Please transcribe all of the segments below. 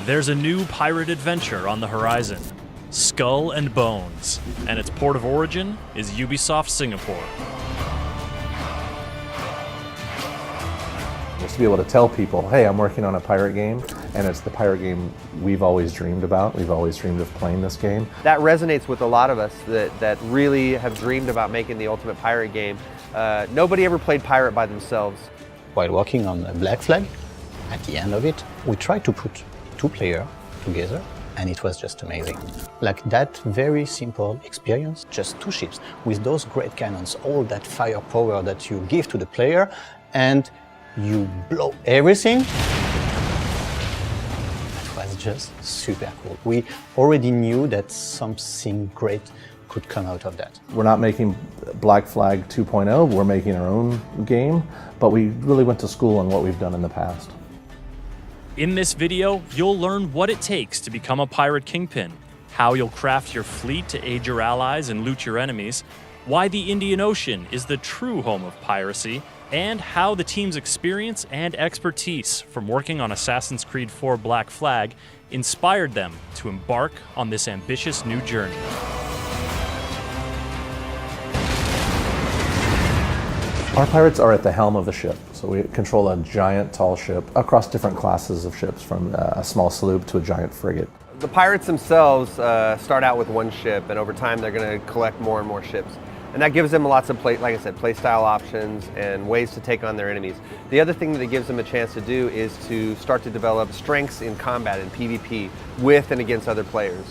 There's a new pirate adventure on the horizon, Skull and Bones, and its port of origin is Ubisoft Singapore. Just to be able to tell people, hey, I'm working on a pirate game, and it's the pirate game we've always dreamed about. We've always dreamed of playing this game. That resonates with a lot of us that really have dreamed about making the ultimate pirate game. Nobody ever played pirate by themselves. While working on Black Flag, at the end of it, we tried to put two players together, and it was just amazing. Like that very simple experience, just two ships with those great cannons, all that firepower that you give to the player, and you blow everything. That was just super cool. We already knew that something great could come out of that. We're not making Black Flag 2.0, we're making our own game, but we really went to school on what we've done in the past. In this video, you'll learn what it takes to become a pirate kingpin, how you'll craft your fleet to aid your allies and loot your enemies, why the Indian Ocean is the true home of piracy, and how the team's experience and expertise from working on Assassin's Creed 4 Black Flag inspired them to embark on this ambitious new journey. Our pirates are at the helm of the ship, so we control a giant tall ship across different classes of ships, from a small sloop to a giant frigate. The pirates themselves start out with one ship, and over time they're going to collect more and more ships. And that gives them lots of, like I said, play style options and ways to take on their enemies. The other thing that it gives them a chance to do is to start to develop strengths in combat and PvP with and against other players.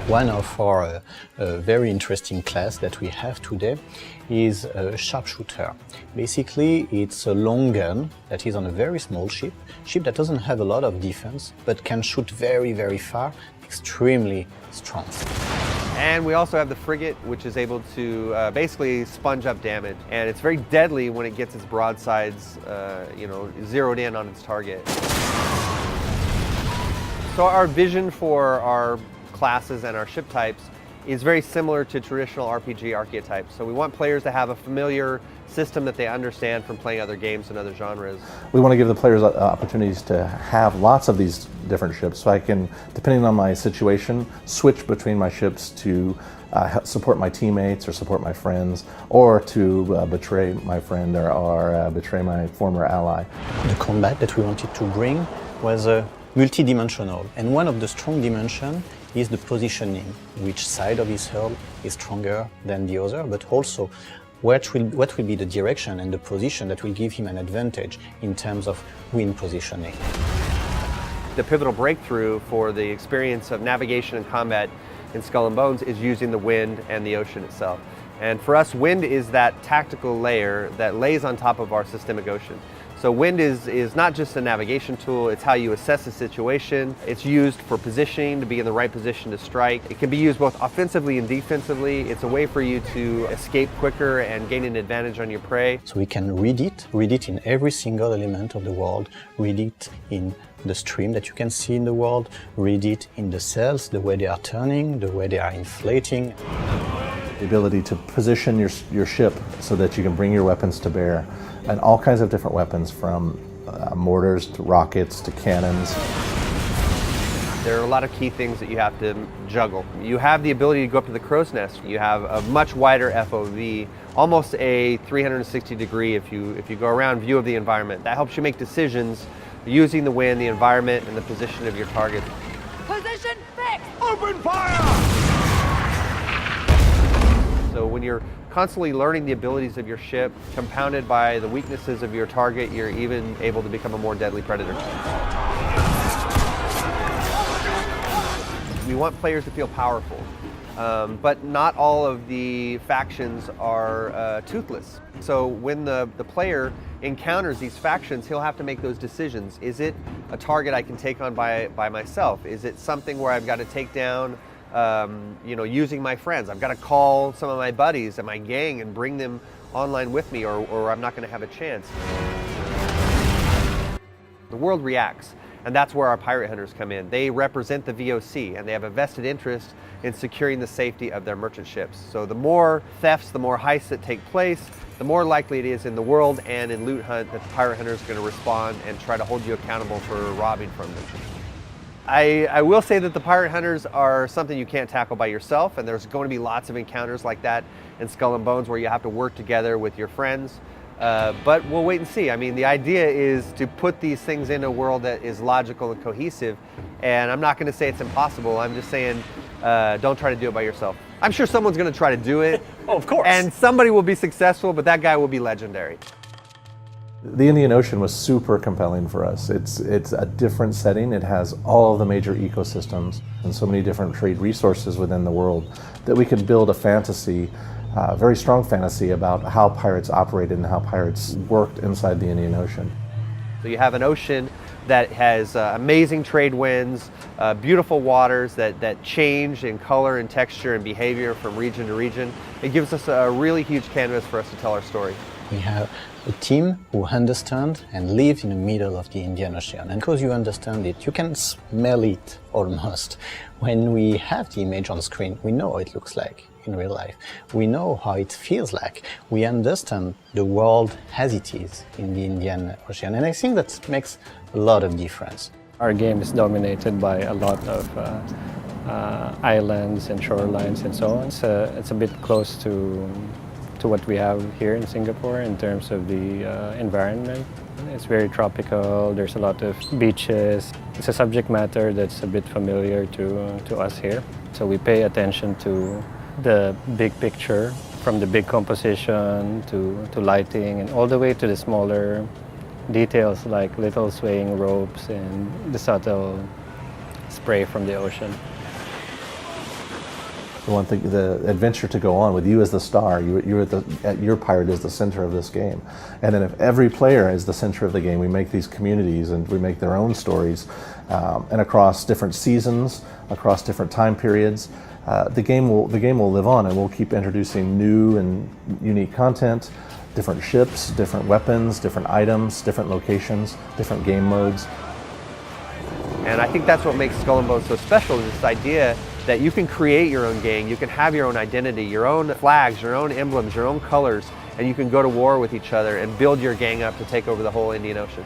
One of our very interesting class that we have today is a sharpshooter. Basically, it's a long gun that is on a very small ship that doesn't have a lot of defense, but can shoot very, very far, extremely strong. And we also have the frigate, which is able to basically sponge up damage. And it's very deadly when it gets its broadsides zeroed in on its target. So our vision for our classes and our ship types is very similar to traditional RPG archetypes. So we want players to have a familiar system that they understand from playing other games and other genres. We want to give the players opportunities to have lots of these different ships, so I can, depending on my situation, switch between my ships to support my teammates or support my friends, or to betray my friend or betray my former ally. The combat that we wanted to bring was multi-dimensional, and one of the strong dimensions is the positioning. Which side of his hull is stronger than the other, but also what will be the direction and the position that will give him an advantage in terms of wind positioning. The pivotal breakthrough for the experience of navigation and combat in Skull and Bones is using the wind and the ocean itself. And for us, wind is that tactical layer that lays on top of our systemic ocean. So wind is not just a navigation tool, it's how you assess a situation. It's used for positioning, to be in the right position to strike. It can be used both offensively and defensively. It's a way for you to escape quicker and gain an advantage on your prey. So we can read it in every single element of the world, read it in the stream that you can see in the world, read it in the sails, the way they are turning, the way they are inflating. The ability to position your ship so that you can bring your weapons to bear, and all kinds of different weapons, from mortars to rockets to cannons. There are a lot of key things that you have to juggle. You have the ability to go up to the crow's nest. You have a much wider FOV, almost a 360-degree if you go around view of the environment. That helps you make decisions using the wind, the environment, and the position of your target. Position fixed! Open fire! So when you're constantly learning the abilities of your ship, compounded by the weaknesses of your target, you're even able to become a more deadly predator. We want players to feel powerful, but not all of the factions are toothless. So when the player encounters these factions, he'll have to make those decisions. Is it a target I can take on by myself? Is it something where I've got to take down using my friends? I've got to call some of my buddies and my gang and bring them online with me, or I'm not going to have a chance. The world reacts, and that's where our pirate hunters come in. They represent the VOC, and they have a vested interest in securing the safety of their merchant ships. So the more thefts, the more heists that take place, the more likely it is in the world and in Loot Hunt that the pirate hunter is going to respond and try to hold you accountable for robbing from them. I will say that the pirate hunters are something you can't tackle by yourself, and there's going to be lots of encounters like that in Skull and Bones where you have to work together with your friends. But we'll wait and see. I mean, the idea is to put these things in a world that is logical and cohesive, and I'm not going to say it's impossible. I'm just saying don't try to do it by yourself. I'm sure someone's going to try to do it. Oh, of course. And somebody will be successful, but that guy will be legendary. The Indian Ocean was super compelling for us. It's a different setting. It has all of the major ecosystems and so many different trade resources within the world that we could build a fantasy, very strong fantasy about how pirates operated and how pirates worked inside the Indian Ocean. So you have an ocean that has amazing trade winds, beautiful waters that change in color and texture and behavior from region to region. It gives us a really huge canvas for us to tell our story. We have a team who understands and lives in the middle of the Indian Ocean. And because you understand it, you can smell it almost. When we have the image on screen, we know how it looks like in real life. We know how it feels like. We understand the world as it is in the Indian Ocean. And I think that makes a lot of difference. Our game is dominated by a lot of islands and shorelines and so on. It's a bit close to what we have here in Singapore in terms of the environment. It's very tropical, there's a lot of beaches. It's a subject matter that's a bit familiar to us here. So we pay attention to the big picture, from the big composition to lighting, and all the way to the smaller details like little swaying ropes and the subtle spray from the ocean. The one thing, the adventure to go on with you as the star, your pirate is the center of this game. And then if every player is the center of the game, we make these communities and we make their own stories. And across different seasons, across different time periods, the game will live on, and we'll keep introducing new and unique content, different ships, different weapons, different items, different locations, different game modes. And I think that's what makes Skull and Bones so special, is this idea that you can create your own gang, you can have your own identity, your own flags, your own emblems, your own colors, and you can go to war with each other and build your gang up to take over the whole Indian Ocean.